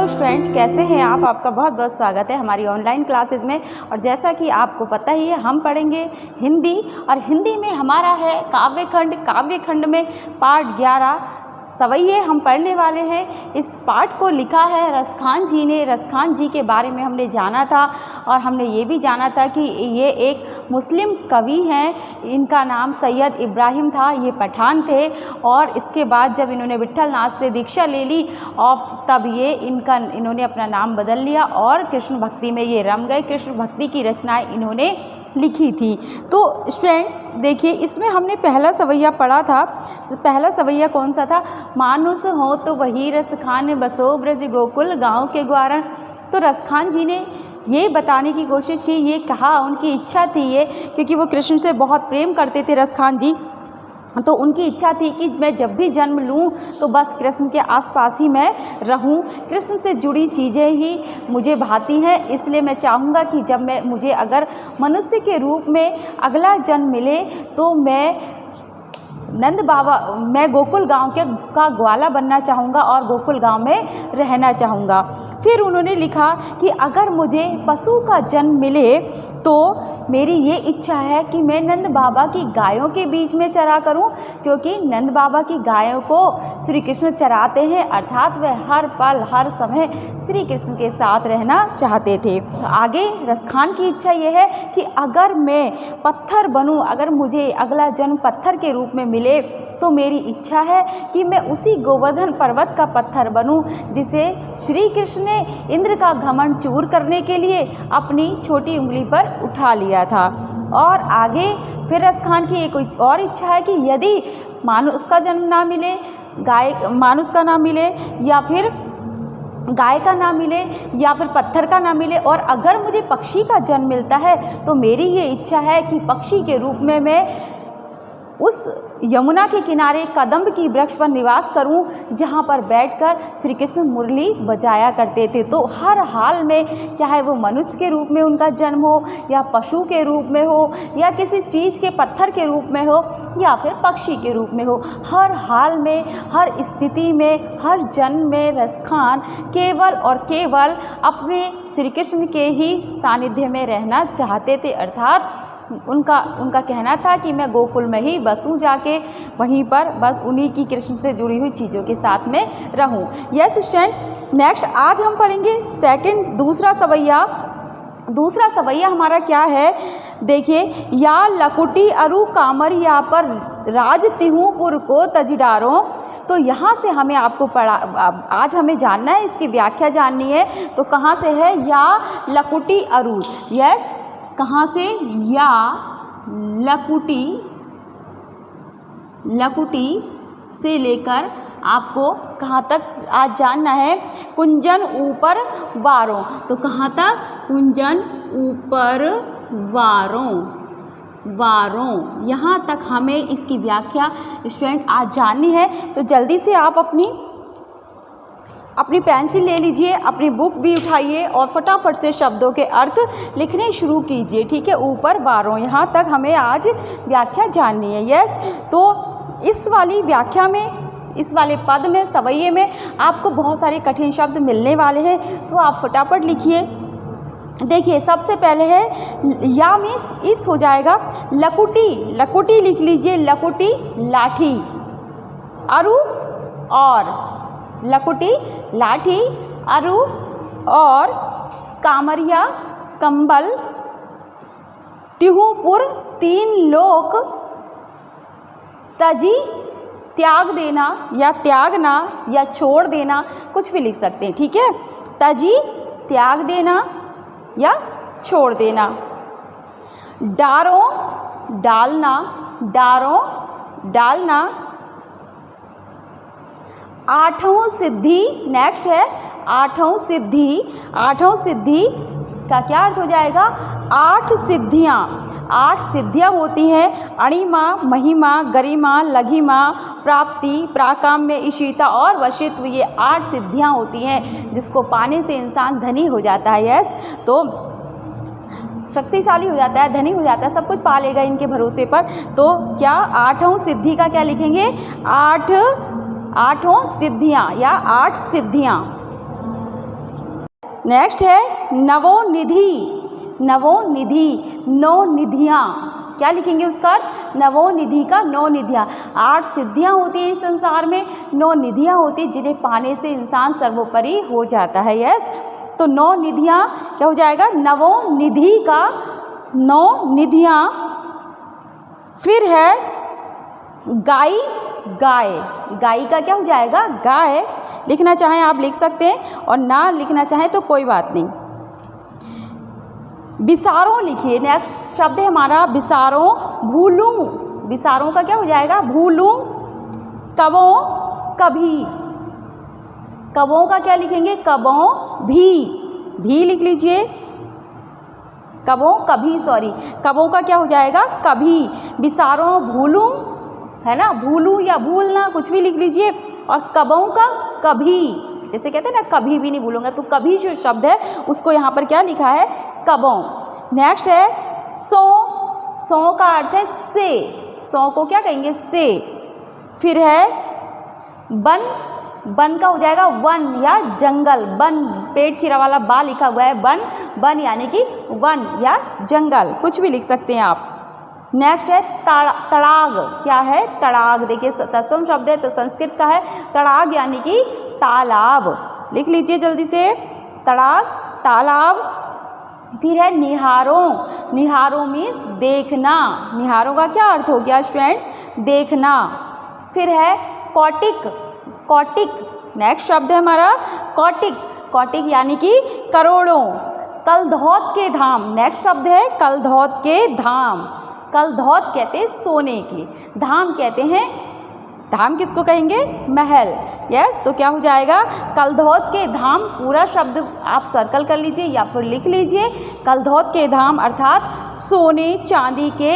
Students, कैसे हैं आप? आपका बहुत बहुत स्वागत है हमारी ऑनलाइन क्लासेस में। और जैसा कि आपको पता ही है, हम पढ़ेंगे हिंदी, और हिंदी में हमारा है काव्यखंड में पाठ 11 सवैये हम पढ़ने वाले हैं। इस पाठ को लिखा है रसखान जी ने। रसखान जी के बारे में हमने जाना था, और हमने ये भी जाना था कि ये एक मुस्लिम कवि हैं। इनका नाम सैयद इब्राहिम था, ये पठान थे। और इसके बाद जब इन्होंने विट्ठल नाथ से दीक्षा ले ली, और तब ये इन्होंने अपना नाम बदल लिया और कृष्ण भक्ति में ये रम गए। कृष्ण भक्ति की रचनाएं इन्होंने लिखी थी। तो स्टूडेंट्स देखिए, इसमें हमने पहला सवैया पढ़ा था। पहला सवैया कौन सा था? मानुस हो तो वही रसखान, बसो ब्रज गोकुल गाँव के ग्वारण। तो रसखान जी ने ये बताने की कोशिश की, ये कहा, उनकी इच्छा थी ये, क्योंकि वो कृष्ण से बहुत प्रेम करते थे रसखान जी। तो उनकी इच्छा थी कि मैं जब भी जन्म लूँ तो बस कृष्ण के आसपास ही मैं रहूँ। कृष्ण से जुड़ी चीज़ें ही मुझे भाती हैं, इसलिए मैं चाहूँगा कि जब मुझे अगर मनुष्य के रूप में अगला जन्म मिले तो मैं गोकुल गांव का ग्वाला बनना चाहूँगा और गोकुल गांव में रहना चाहूँगा। फिर उन्होंने लिखा कि अगर मुझे पशु का जन्म मिले तो मेरी ये इच्छा है कि मैं नंद बाबा की गायों के बीच में चरा करूं, क्योंकि नंद बाबा की गायों को श्री कृष्ण चराते हैं, अर्थात वह हर पल हर समय श्री कृष्ण के साथ रहना चाहते थे। आगे रसखान की इच्छा यह है कि अगर मैं पत्थर बनूं, अगर मुझे अगला जन्म पत्थर के रूप में मिले तो मेरी इच्छा है कि मैं उसी गोवर्धन पर्वत का पत्थर बनूं जिसे श्री कृष्ण ने इंद्र का घमंड चूर करने के लिए अपनी छोटी उंगली पर उठा लिया था। और आगे फिर रसखान की एक और इच्छा है कि यदि मानुष का जन्म ना मिले, मानुष का ना मिले, या फिर गाय का ना मिले, या फिर पत्थर का ना मिले, और अगर मुझे पक्षी का जन्म मिलता है तो मेरी ये इच्छा है कि पक्षी के रूप में मैं उस यमुना के किनारे कदम्ब की वृक्ष पर निवास करूं, जहां पर बैठकर श्री कृष्ण मुरली बजाया करते थे। तो हर हाल में, चाहे वो मनुष्य के रूप में उनका जन्म हो, या पशु के रूप में हो, या किसी चीज़ के पत्थर के रूप में हो, या फिर पक्षी के रूप में हो, हर हाल में, हर स्थिति में, हर जन्म में रसखान केवल और केवल अपने श्री कृष्ण के ही सानिध्य में रहना चाहते थे। अर्थात उनका कहना था कि मैं गोकुल में ही बसूं, जाके वहीं पर बस उन्हीं की कृष्ण से जुड़ी हुई चीज़ों के साथ में रहूं। यस स्टूडेंट, नेक्स्ट आज हम पढ़ेंगे दूसरा सवैया। दूसरा सवैया हमारा क्या है? देखिए, या लकुटी अरु कामरिया पर राज तिहुपुर को तजिडारो। तो यहाँ से हमें आज हमें जानना है, इसकी व्याख्या जाननी है। तो कहाँ से है? या लकुटी अरु। यस, कहाँ से? या लकुटी से लेकर आपको कहाँ तक आज जानना है? कुंजन ऊपर वारों। तो कहाँ तक? कुंजन ऊपर वारों, यहाँ तक हमें इसकी व्याख्या स्टूडेंट आज जाननी है। तो जल्दी से आप अपनी पेंसिल ले लीजिए, अपनी बुक भी उठाइए और फटाफट से शब्दों के अर्थ लिखने शुरू कीजिए। ठीक है, ऊपर वारों, यहाँ तक हमें आज व्याख्या जाननी है। यस, तो इस वाली व्याख्या में, इस वाले पद में, सवैये में आपको बहुत सारे कठिन शब्द मिलने वाले हैं, तो आप फटाफट लिखिए। देखिए, सबसे पहले है या मीन्स इस हो जाएगा लकुटी लिख लीजिए। लकुटी लाठी, अरु और लकुटी लाठी, अरु और कामरिया कंबल, तिहुपुर तीन लोक, तजी त्याग देना या त्यागना या छोड़ देना, कुछ भी लिख सकते हैं। ठीक है, तजी त्याग देना या छोड़ देना। डारों डालना। आठों सिद्धि, नेक्स्ट है आठों सिद्धि का क्या अर्थ हो जाएगा? 8 सिद्धियाँ। 8 सिद्धियाँ होती हैं, अणिमा, महिमा, गरिमा, लघिमा, प्राप्ति, प्राकाम्य, इशिता और वशित्व। ये 8 सिद्धियाँ होती हैं जिसको पाने से इंसान धनी हो जाता है। यस, तो शक्तिशाली हो जाता है, धनी हो जाता है, सब कुछ पा लेगा इनके भरोसे पर। तो क्या? आठों सिद्धि का क्या लिखेंगे? आठों सिद्धियाँ या 8 सिद्धियाँ। नेक्स्ट है नवोनिधि। नवोनिधि, नौ निधियाँ, क्या लिखेंगे उसका अर्थ? नवोनिधि का नौ निधियाँ। 8 सिद्धियाँ होती हैं इस संसार में, 9 निधियाँ होती हैं जिन्हें पाने से इंसान सर्वोपरि हो जाता है। यस, तो 9 निधियाँ क्या हो जाएगा? नवोनिधि का 9 निधियाँ। फिर है गाय। गाय, गाय का क्या हो जाएगा? गाय। लिखना चाहें आप लिख सकते हैं और ना लिखना चाहें तो कोई बात नहीं। विसारों लिखिए, नेक्स्ट शब्द है हमारा विसारों। भूलूं, विसारों का क्या हो जाएगा? भूलूं। कबों, कभी, कबों का क्या लिखेंगे? कबों भी लिख लीजिए। कबों कभी, सॉरी, कबों का क्या हो जाएगा? कभी। विसारों भूलूं, है ना, भूलूं या भूलना कुछ भी लिख लीजिए। और कबों का कभी, जैसे कहते हैं ना कभी भी नहीं भूलूंगा, तो कभी जो शब्द है उसको यहाँ पर क्या लिखा है? कबों। नेक्स्ट है सौ। सौ का अर्थ है से, सौ को क्या कहेंगे? से। फिर है वन। वन का हो जाएगा वन या जंगल। वन, पेट चिरा वाला बा लिखा हुआ है, वन। वन यानी कि वन या जंगल, कुछ भी लिख सकते हैं आप। नेक्स्ट है तड़ाग। क्या है? तड़ाग। देखिए तत्सम शब्द है तो संस्कृत का है। तड़ाग यानी कि तालाब, लिख लीजिए जल्दी से। तड़ाग, तालाब। फिर है निहारों। निहारों मीन्स देखना। निहारों का क्या अर्थ हो गया स्टूडेंट्स? देखना। फिर है कौटिक। कौटिक, नेक्स्ट शब्द है हमारा कौटिक। कौटिक यानी कि करोड़ों। कलधौत के धाम, नेक्स्ट शब्द है कलधौत के धाम। कलधौत कहते हैं सोने की, धाम कहते हैं, धाम किसको कहेंगे? महल। यस, तो क्या हो जाएगा? कलधौत के धाम। पूरा शब्द आप सर्कल कर लीजिए या फिर लिख लीजिए। कलधौत के धाम अर्थात सोने चांदी के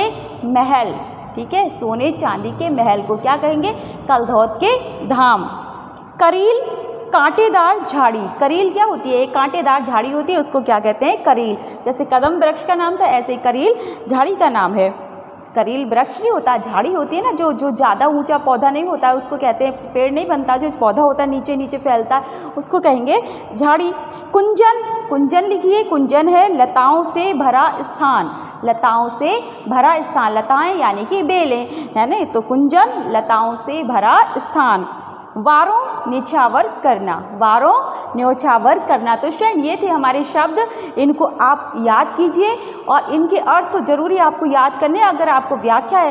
महल। ठीक है, सोने चांदी के महल को क्या कहेंगे? कलधौत के धाम। करील, कांटेदार झाड़ी। करील क्या होती है? एक कांटेदार झाड़ी होती है, उसको क्या कहते हैं? करील। जैसे कदम वृक्ष का नाम था, ऐसे करील झाड़ी का नाम है। करील वृक्ष नहीं होता, झाड़ी होती है ना, जो ज़्यादा ऊंचा पौधा नहीं होता है उसको कहते हैं, पेड़ नहीं बनता, जो पौधा होता है नीचे नीचे फैलता है उसको कहेंगे झाड़ी। कुंजन। कुंजन लिखिए, कुंजन है लताओं से भरा स्थान। लताओं से भरा स्थान, लताएं यानी कि बेलें, है ना, तो कुंजन लताओं से भरा स्थान। वारों न्योछावर करना। वारों न्योछावर करना। तो स्टूडेंट ये थे हमारे शब्द, इनको आप याद कीजिए और इनके अर्थ तो जरूरी आपको याद करने। अगर आपको व्याख्या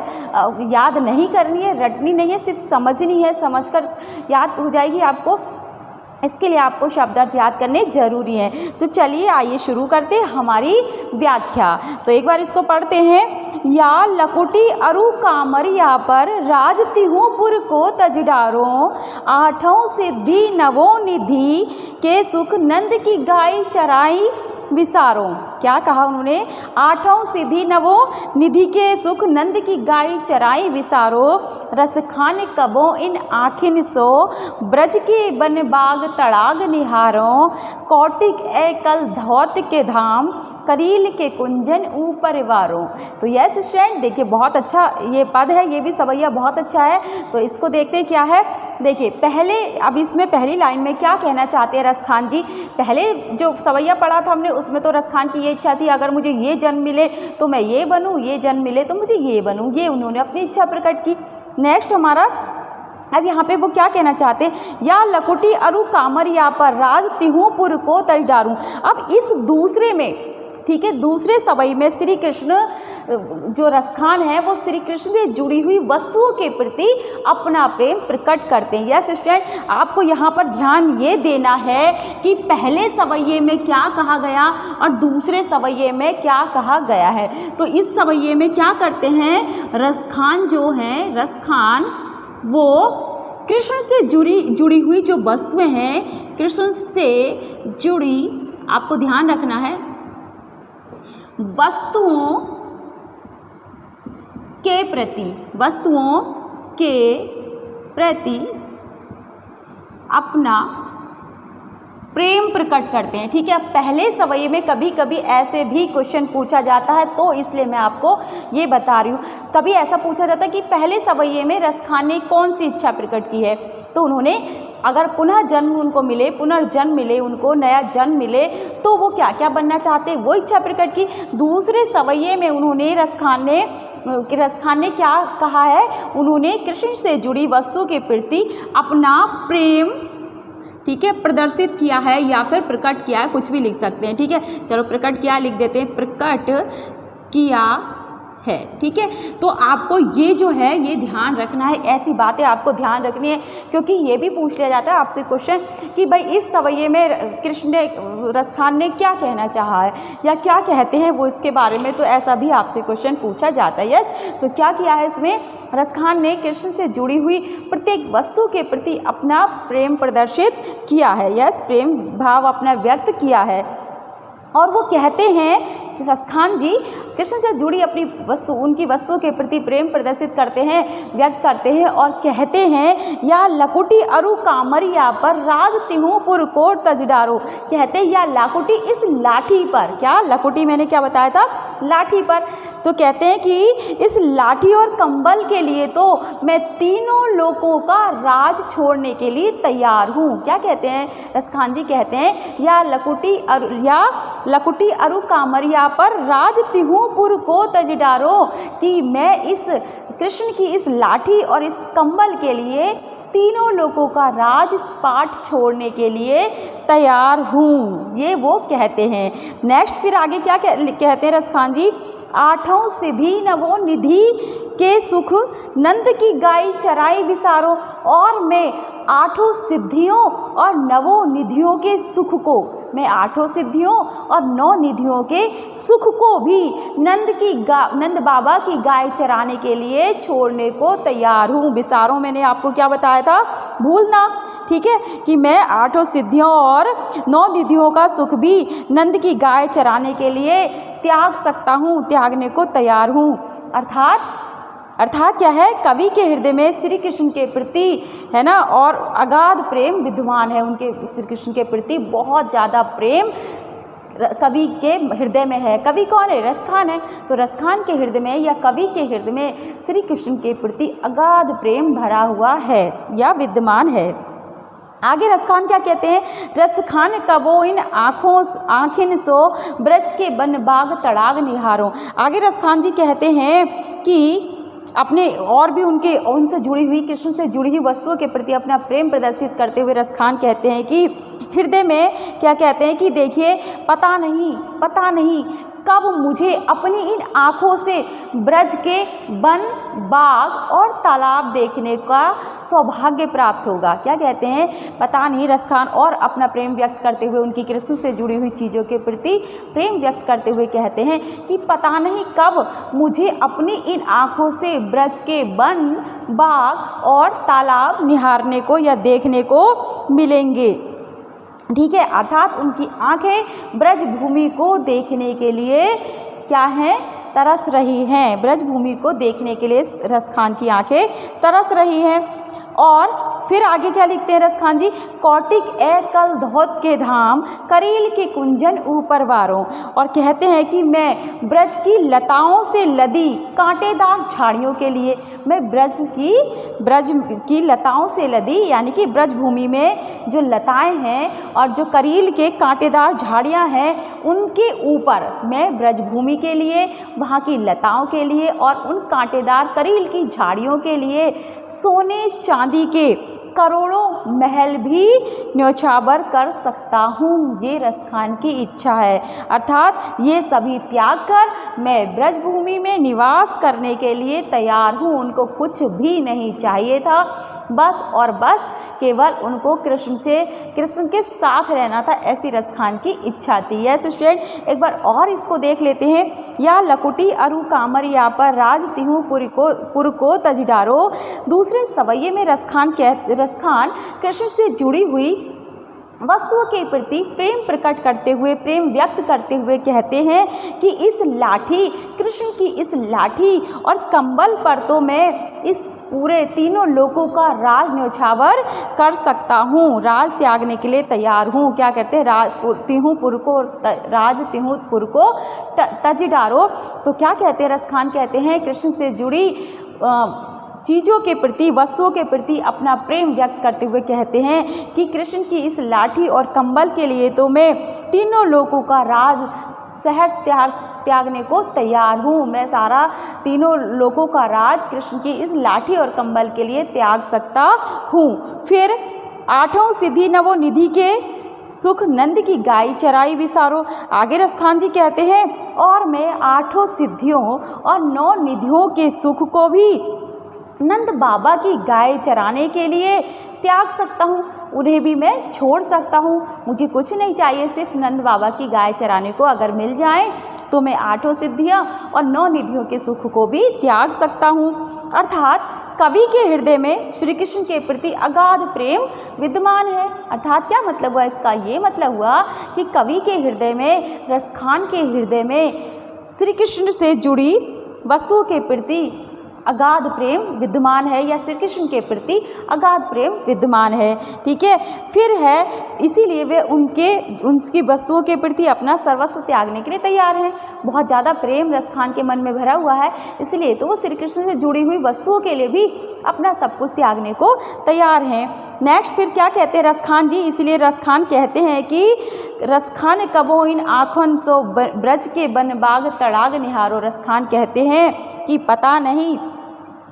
याद नहीं करनी है, रटनी नहीं है, सिर्फ समझनी है, समझकर याद हो जाएगी आपको। इसके लिए आपको शब्दार्थ याद करने जरूरी हैं। तो चलिए आइए शुरू करते हैं हमारी व्याख्या। तो एक बार इसको पढ़ते हैं। या लकुटी अरु कामरिया पर राज तिहुपुर को तजडारों, आठों सिद्धि नवों निधि के सुख नंद की गाय चराई विसारों। क्या कहा उन्होंने? आठों सिद्धि नवों निधि के सुख नंद की गाय चराई विसारो, रस खान कबों इन आखिन सो, ब्रज के बन बाग तड़ाग निहारों, कौटिक ए कल धौत के धाम, करील के कुंजन ऊपर वारों। तो यस स्टूडेंट, देखिए बहुत अच्छा ये पद है, ये भी सवैया बहुत अच्छा है। तो इसको देखते हैं क्या है। देखिए पहले, अब इसमें पहली लाइन में क्या कहना चाहते हैं रसखान जी। पहले जो सवैया पढ़ा था हमने उसमें तो रसखान की ये इच्छा थी, अगर मुझे ये जन्म मिले तो मैं ये बनूं, ये जन्म मिले तो मुझे ये बनूं, ये उन्होंने अपनी इच्छा प्रकट की। नेक्स्ट हमारा, अब यहाँ पे वो क्या कहना चाहते हैं। या लकुटी अरु कामरिया पर राज तिहुपुर को तज डारूं। अब इस दूसरे में, ठीक है, दूसरे सवई में श्री कृष्ण जो रसखान है वो श्री कृष्ण से जुड़ी हुई वस्तुओं के प्रति अपना प्रेम प्रकट करते हैं। यस स्टूडेंट, आपको यहाँ पर ध्यान ये देना है कि पहले सवैये में क्या कहा गया और दूसरे सवैये में क्या कहा गया है। तो इस सवैये में क्या करते हैं, रसखान जो हैं, रसखान वो कृष्ण से जुड़ी हुई जो वस्तुएं हैं, कृष्ण से जुड़ी, आपको ध्यान रखना है, वस्तुओं के प्रति अपना प्रेम प्रकट करते हैं। ठीक है, पहले सवैये में कभी कभी ऐसे भी क्वेश्चन पूछा जाता है, तो इसलिए मैं आपको ये बता रही हूँ। कभी ऐसा पूछा जाता है कि पहले सवैये में रसखान ने कौन सी इच्छा प्रकट की है, तो उन्होंने अगर पुनः जन्म उनको मिले, पुनर्जन्म मिले, उनको नया जन्म मिले, तो वो क्या क्या बनना चाहते हैं, वो इच्छा प्रकट की। दूसरे सवैये में उन्होंने रसखान ने क्या कहा है, उन्होंने कृष्ण से जुड़ी वस्तु के प्रति अपना प्रेम, ठीक है, प्रदर्शित किया है या फिर प्रकट किया है, कुछ भी लिख सकते हैं, ठीक है। चलो प्रकट किया लिख देते हैं, प्रकट किया है, ठीक है। तो आपको ये जो है ये ध्यान रखना है, ऐसी बातें आपको ध्यान रखनी है, क्योंकि ये भी पूछ लिया जाता है आपसे क्वेश्चन कि भाई इस सवैये में रसखान ने क्या कहना चाहा है या क्या कहते हैं वो इसके बारे में, तो ऐसा भी आपसे क्वेश्चन पूछा जाता है। यस, तो क्या किया है इसमें, रसखान ने कृष्ण से जुड़ी हुई प्रत्येक वस्तु के प्रति अपना प्रेम प्रदर्शित किया है। यस, प्रेम भाव अपना व्यक्त किया है। और वो कहते हैं कि रसखान जी कृष्ण से जुड़ी अपनी वस्तु, उनकी वस्तुओं के प्रति प्रेम प्रदर्शित करते हैं, व्यक्त करते हैं और कहते हैं, या लकुटी अरु कामरिया पर राज तिहु पुर कोट तजडारो, कहते हैं या लाकुटी इस लाठी पर, क्या लकुटी मैंने क्या बताया था, लाठी पर, तो कहते हैं कि इस लाठी और कंबल के लिए तो मैं तीनों लोगों का राज छोड़ने के लिए तैयार हूँ। क्या कहते हैं रसखान जी, कहते हैं या लकुटी अरु कामरिया पर राज तिहुपुर को तजडारो, कि मैं इस कृष्ण की इस लाठी और इस कंबल के लिए तीनों लोगों का राजपाट छोड़ने के लिए तैयार हूँ, ये वो कहते हैं। नेक्स्ट फिर आगे क्या कहते हैं रसखान जी, आठों सिद्धि नवो निधि के सुख नंद की गाय चराई विसारो, और मैं आठों सिद्धियों और नवों निधियों के सुख को, मैं आठों सिद्धियों और 9 निधियों के सुख को भी नंद बाबा की गाय चराने के लिए छोड़ने को तैयार हूँ। विसारों मैंने आपको क्या बताया था, भूलना, ठीक है, कि मैं आठों सिद्धियों और 9 निधियों का सुख भी नंद की गाय चराने के लिए त्याग सकता हूँ, त्यागने को तैयार हूँ। अर्थात क्या है, कवि के हृदय में श्री कृष्ण के प्रति, है ना, और अगाध प्रेम विद्यमान है, उनके श्री कृष्ण के प्रति बहुत ज़्यादा प्रेम कवि के हृदय में है। कवि कौन है, रसखान है, तो रसखान के हृदय में या कवि के हृदय में श्री कृष्ण के प्रति अगाध प्रेम भरा हुआ है या विद्यमान है। आगे रसखान क्या कहते हैं, रसखान कबो इन आँखिन सो ब्रज के बन बाग तड़ाग निहारो। आगे रसखान जी कहते हैं कि अपने और भी उनसे जुड़ी हुई, कृष्ण से जुड़ी हुई वस्तुओं के प्रति अपना प्रेम प्रदर्शित करते हुए रसखान कहते हैं कि हृदय में क्या कहते हैं कि देखिए, पता नहीं कब मुझे अपनी इन आँखों से ब्रज के वन, बाग और तालाब देखने का सौभाग्य प्राप्त होगा। क्या कहते हैं, पता नहीं, रसखान और अपना प्रेम व्यक्त करते हुए, उनकी कृष्ण से जुड़ी हुई चीज़ों के प्रति प्रेम व्यक्त करते हुए कहते हैं कि पता नहीं कब मुझे अपनी इन आँखों से ब्रज के वन, बाग और तालाब निहारने को या देखने को मिलेंगे, ठीक है। अर्थात उनकी आंखें ब्रज भूमि को देखने के लिए क्या हैं, तरस रही हैं, ब्रज भूमि को देखने के लिए रसखान की आंखें तरस रही हैं। और फिर आगे क्या लिखते हैं रसखान जी, कौटिक ए कल धौत के धाम करील के कुंजन ऊपर वारों, और कहते हैं कि मैं ब्रज की लताओं से लदी कांटेदार झाड़ियों के लिए, मैं ब्रज की लताओं से लदी, यानी कि ब्रज भूमि में जो लताएं हैं और जो करील के कांटेदार झाड़ियां हैं उनके ऊपर मैं ब्रज भूमि के लिए, वहाँ की लताओं के लिए और उन कांटेदार करील की झाड़ियों के लिए सोने चांदी के करोड़ों महल भी न्योछावर कर सकता हूँ, ये रसखान की इच्छा है। अर्थात ये सभी त्याग कर मैं ब्रजभूमि में निवास करने के लिए तैयार हूँ। उनको कुछ भी नहीं चाहिए था, बस और बस केवल उनको कृष्ण के साथ रहना था, ऐसी रसखान की इच्छा थी। यस स्टूडेंट, एक बार और इसको देख लेते हैं। या लकुटी अरु कामरिया पर राज तिहु पुर को तजडारो। दूसरे सवैये में रसखान कृष्ण से जुड़ी हुई वस्तुओं के प्रति प्रेम प्रकट करते हुए, प्रेम व्यक्त करते हुए कहते हैं कि इस लाठी, कृष्ण की इस लाठी और कंबल पर तो मैं इस पूरे तीनों लोगों का राज न्योछावर कर सकता हूँ, राज त्यागने के लिए तैयार हूँ। क्या कहते हैं, राज तिहुपुर को तज डारो। तो क्या कहते हैं रसखान, कहते हैं कृष्ण से जुड़ी चीज़ों के प्रति, वस्तुओं के प्रति अपना प्रेम व्यक्त करते हुए कहते हैं कि कृष्ण की इस लाठी और कंबल के लिए तो मैं तीनों लोगों का राज सहर्ष त्यागने को तैयार हूँ। मैं सारा तीनों लोगों का राज कृष्ण की इस लाठी और कंबल के लिए त्याग सकता हूँ। फिर आठों सिद्धि नवो निधि के सुख नंद की गाय चराई विसारो। आगे रसखान जी कहते हैं और मैं आठों सिद्धियों और 9 निधियों के सुख को भी नंद बाबा की गाय चराने के लिए त्याग सकता हूँ, उन्हें भी मैं छोड़ सकता हूँ। मुझे कुछ नहीं चाहिए, सिर्फ नंद बाबा की गाय चराने को अगर मिल जाए तो मैं आठों सिद्धियाँ और 9 निधियों के सुख को भी त्याग सकता हूँ। अर्थात कवि के हृदय में श्री कृष्ण के प्रति अगाध प्रेम विद्यमान है। अर्थात क्या मतलब हुआ इसका? ये मतलब हुआ कि कवि के हृदय में, रसखान के हृदय में श्री कृष्ण से जुड़ी वस्तुओं के प्रति अगाध प्रेम विद्यमान है, या श्री कृष्ण के प्रति अगाध प्रेम विद्यमान है। ठीक है, फिर है इसीलिए वे उनकी वस्तुओं के प्रति अपना सर्वस्व त्यागने के लिए तैयार हैं। बहुत ज़्यादा प्रेम रसखान के मन में भरा हुआ है, इसलिए तो वो श्री कृष्ण से जुड़ी हुई वस्तुओं के लिए भी अपना सब कुछ त्यागने को तैयार हैं। नेक्स्ट फिर क्या कहते हैं रसखान जी? इसलिए रसखान कहते हैं कि रसखान कबो इन आँखन सो ब्रज के बन बाग तड़ाग निहारो। रसखान कहते हैं कि पता नहीं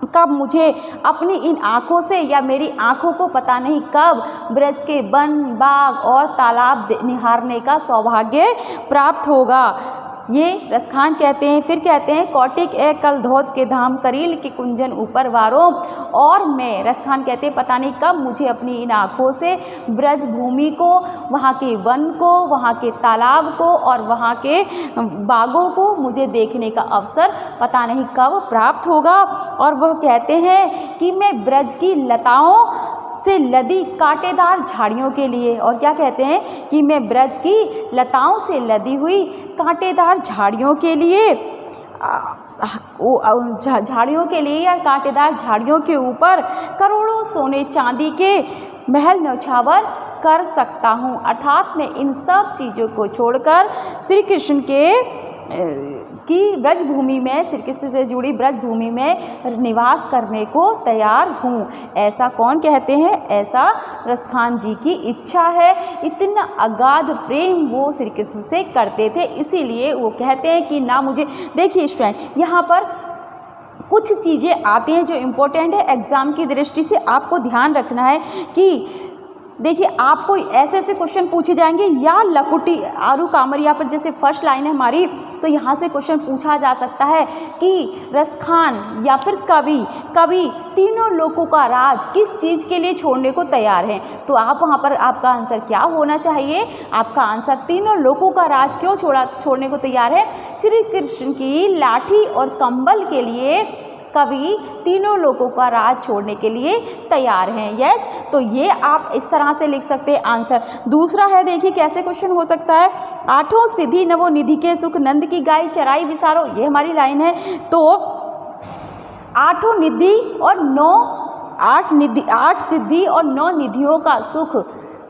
कब मुझे अपनी इन आँखों से, या मेरी आँखों को पता नहीं कब ब्रज के वन, बाग और तालाब निहारने का सौभाग्य प्राप्त होगा। ये रसखान कहते हैं। फिर कहते हैं कौटिक ए कल धोत के धाम करील के कुंजन ऊपर वारों। और मैं, रसखान कहते हैं, पता नहीं कब मुझे अपनी इन आँखों से ब्रज भूमि को, वहाँ के वन को, वहाँ के तालाब को और वहाँ के बागों को मुझे देखने का अवसर पता नहीं कब प्राप्त होगा। और वह कहते हैं कि मैं ब्रज की लताओं से लदी कांटेदार झाड़ियों के लिए, और क्या कहते हैं कि मैं ब्रज की लताओं से लदी हुई कांटेदार झाड़ियों के लिए, झाड़ियों के लिए या कांटेदार झाड़ियों के ऊपर करोड़ों सोने चांदी के महल न्यौछावर कर सकता हूँ। अर्थात मैं इन सब चीज़ों को छोड़कर श्री कृष्ण की ब्रजभूमि में, श्री कृष्ण से जुड़ी ब्रजभूमि में निवास करने को तैयार हूँ। ऐसा कौन कहते हैं? ऐसा रसखान जी की इच्छा है। इतना अगाध प्रेम वो श्री कृष्ण से करते थे, इसीलिए वो कहते हैं कि ना मुझे, देखिए स्टूडेंट, यहाँ पर कुछ चीज़ें आती हैं जो इम्पोर्टेंट है एग्ज़ाम की दृष्टि से, आपको ध्यान रखना है कि देखिए आपको ऐसे ऐसे क्वेश्चन पूछे जाएंगे, या लकुटी आरू कामर, यहाँ पर जैसे फर्स्ट लाइन है हमारी, तो यहाँ से क्वेश्चन पूछा जा सकता है कि रसखान या फिर कवि तीनों लोगों का राज किस चीज़ के लिए छोड़ने को तैयार हैं। तो आप वहाँ पर आपका आंसर क्या होना चाहिए? आपका आंसर तीनों लोगों का राज क्यों छोड़ने को तैयार है? श्री कृष्ण की लाठी और कंबल के लिए कवि तीनों लोगों का राज छोड़ने के लिए तैयार हैं। यस, तो ये आप इस तरह से लिख सकते हैं आंसर। दूसरा है, देखिए कैसे क्वेश्चन हो सकता है, आठों सिद्धि नवो निधि के सुख नंद की गाय चराई विसारो, ये हमारी लाइन है। तो आठों निधि और 8 सिद्धि और 9 निधियों का सुख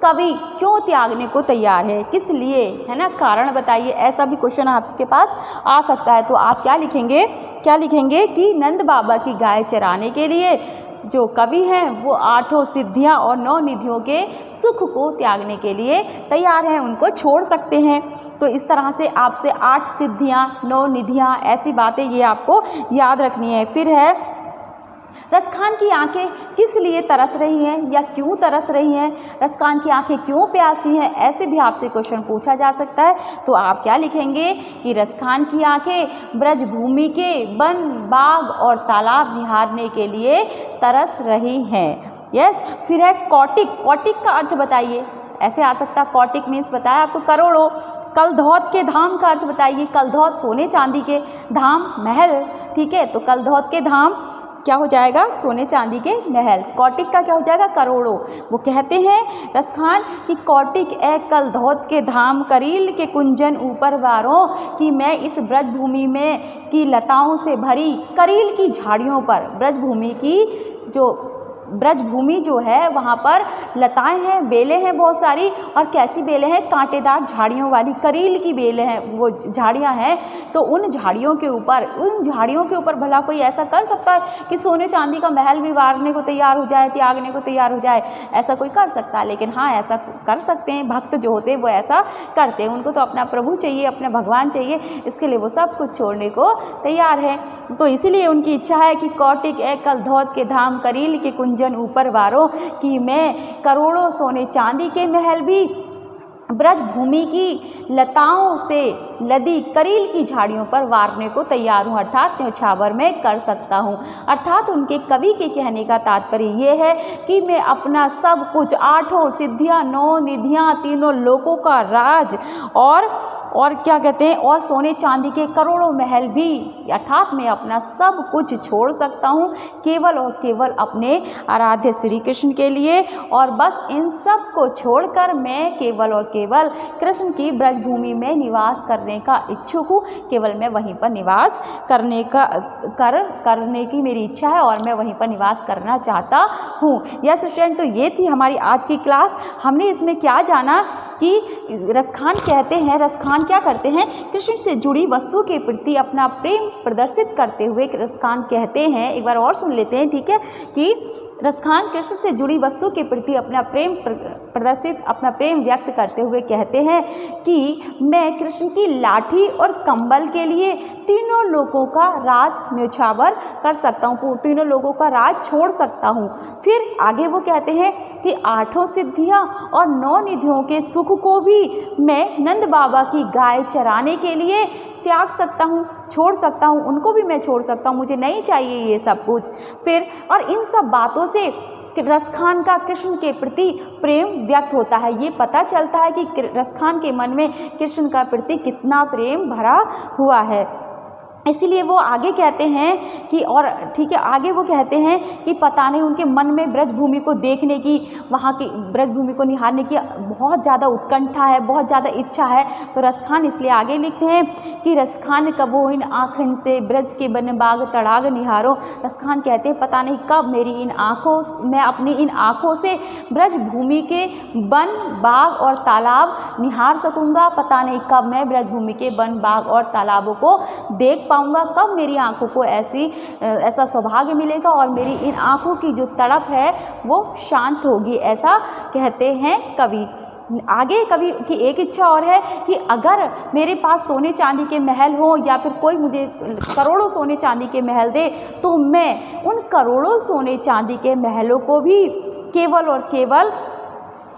कवि क्यों त्यागने को तैयार है, किस लिए, है ना, कारण बताइए। ऐसा भी क्वेश्चन आपके पास आ सकता है। तो आप क्या लिखेंगे कि नंद बाबा की गाय चराने के लिए जो कवि हैं वो 8 सिद्धियां और 9 निधियों के सुख को त्यागने के लिए तैयार हैं, उनको छोड़ सकते हैं। तो इस तरह से आपसे 8 सिद्धियां, 9 निधियां, ऐसी बातें ये आपको याद रखनी है। फिर है रसखान की आंखें किस लिए तरस रही हैं या क्यों तरस रही हैं, रसखान की आंखें क्यों प्यासी हैं, ऐसे भी आपसे क्वेश्चन पूछा जा सकता है। तो आप क्या लिखेंगे कि रसखान की आंखें ब्रजभूमि के वन, बाग और तालाब निहारने के लिए तरस रही हैं। यस, फिर है कौटिक का अर्थ बताइए। ऐसे आ सकता है, कौटिक मीन्स बताया आपको करोड़ों। कलधौत के धाम का अर्थ बताइए। कलधौत सोने चांदी के, धाम महल, ठीक है, तो कलधौत के धाम क्या हो जाएगा? सोने चांदी के महल। कौटिक का क्या हो जाएगा? करोड़ों। वो कहते हैं रसखान कि कौटिक ए कलधौत के धाम करील के कुंजन ऊपर वारों, कि मैं इस ब्रजभूमि में की लताओं से भरी करील की झाड़ियों पर, ब्रजभूमि की जो ब्रज भूमि जो है वहाँ पर लताएं हैं, बेलें हैं बहुत सारी, और कैसी बेलें हैं, कांटेदार झाड़ियों वाली करील की बेलें हैं, वो झाड़ियाँ हैं। तो उन झाड़ियों के ऊपर भला कोई ऐसा कर सकता है कि सोने चांदी का महल भी वारने को तैयार हो जाए, त्यागने को तैयार हो जाए? ऐसा कोई कर सकता है? लेकिन हाँ, ऐसा कर सकते हैं भक्त जो होते हैं, वो ऐसा करते हैं। उनको तो अपना प्रभु चाहिए, अपना भगवान चाहिए, इसके लिए वो सब कुछ छोड़ने को तैयार है। तो इसीलिए उनकी इच्छा है कि कौटिक एकल धौत के धाम करील के कुंजन ऊपर वारों, कि मैं करोड़ों सोने चांदी के महल भी ब्रज भूमि की लताओं से लदी करील की झाड़ियों पर वारने को तैयार हूँ, अर्थात न्यौछावर में कर सकता हूँ। अर्थात उनके कवि के कहने का तात्पर्य ये है कि मैं अपना सब कुछ, 8 सिद्धियाँ, 9 निधियाँ, तीनों लोकों का राज, और क्या कहते हैं, और सोने चांदी के करोड़ों महल भी, अर्थात मैं अपना सब कुछ छोड़ सकता हूँ केवल और केवल अपने आराध्य श्री कृष्ण के लिए। और बस इन सब को छोड़कर मैं केवल और केवल कृष्ण की ब्रजभूमि में निवास करने का इच्छुक हूँ। केवल मैं वहीं पर निवास करने की मेरी इच्छा है और मैं वहीं पर निवास करना चाहता हूँ। यस स्टूडेंट, तो ये थी हमारी आज की क्लास। हमने इसमें क्या जाना कि रसखान कहते हैं, रसखान क्या करते हैं, कृष्ण से जुड़ी वस्तु के प्रति अपना प्रेम प्रदर्शित करते हुए रसखान कहते हैं। एक बार और सुन लेते हैं, ठीक है, कि रसखान कृष्ण से जुड़ी वस्तु के प्रति अपना प्रेम प्रदर्शित, अपना प्रेम व्यक्त करते हुए कहते हैं कि मैं कृष्ण की लाठी और कंबल के लिए तीनों लोगों का राज न्यौछावर कर सकता हूँ, तीनों लोगों का राज छोड़ सकता हूँ। फिर आगे वो कहते हैं कि 8 सिद्धियाँ और 9 निधियों के सुख को भी मैं नंद बाबा की गाय चराने के लिए त्याग सकता हूँ, छोड़ सकता हूँ, उनको भी मैं छोड़ सकता हूँ, मुझे नहीं चाहिए ये सब कुछ। फिर और इन सब बातों से रसखान का कृष्ण के प्रति प्रेम व्यक्त होता है। ये पता चलता है कि रसखान के मन में कृष्ण का प्रति कितना प्रेम भरा हुआ है। इसीलिए वो आगे कहते हैं कि, और ठीक है, आगे वो कहते हैं कि पता नहीं उनके मन में ब्रजभूमि को देखने की, वहाँ की ब्रजभूमि को निहारने की बहुत ज़्यादा उत्कंठा है, बहुत ज़्यादा इच्छा है। तो रसखान इसलिए आगे लिखते हैं कि रसखान कबो इन आँखन से ब्रज के बन बाग तड़ाग निहारो। रसखान कहते हैं पता नहीं कब मैं अपनी इन आँखों से ब्रजभूमि के वन, बाग और तालाब निहार सकूँगा। पता नहीं कब मैं ब्रजभूमि के वन, बाग और तालाबों को देख पाऊंगा, कब मेरी आंखों को ऐसा सौभाग्य मिलेगा और मेरी इन आंखों की जो तड़प है वो शांत होगी, ऐसा कहते हैं कवि। आगे कवि की एक इच्छा और है कि अगर मेरे पास सोने चांदी के महल हो या फिर कोई मुझे करोड़ों सोने चांदी के महल दे, तो मैं उन करोड़ों सोने चांदी के महलों को भी केवल और केवल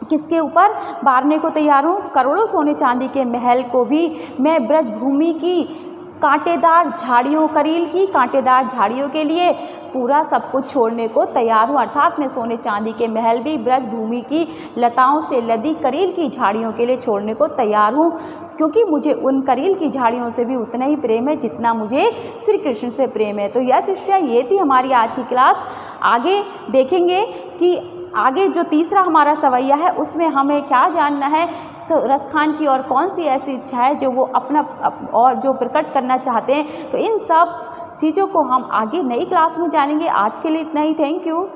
किसके ऊपर वारने को तैयार हूँ, करोड़ों सोने चांदी के महल को भी मैं ब्रजभूमि की कांटेदार झाड़ियों, करील की कांटेदार झाड़ियों के लिए पूरा सब कुछ छोड़ने को तैयार हूँ। अर्थात मैं सोने चांदी के महल भी ब्रजभूमि की लताओं से लदी करील की झाड़ियों के लिए छोड़ने को तैयार हूँ, क्योंकि मुझे उन करील की झाड़ियों से भी उतना ही प्रेम है जितना मुझे श्री कृष्ण से प्रेम है। तो यह शिष्या, ये थी हमारी आज की क्लास। आगे देखेंगे कि आगे जो तीसरा हमारा सवैया है उसमें हमें क्या जानना है, रसखान की और कौन सी ऐसी इच्छा है जो वो अपना और जो प्रकट करना चाहते हैं। तो इन सब चीज़ों को हम आगे नई क्लास में जानेंगे। आज के लिए इतना ही। Thank you.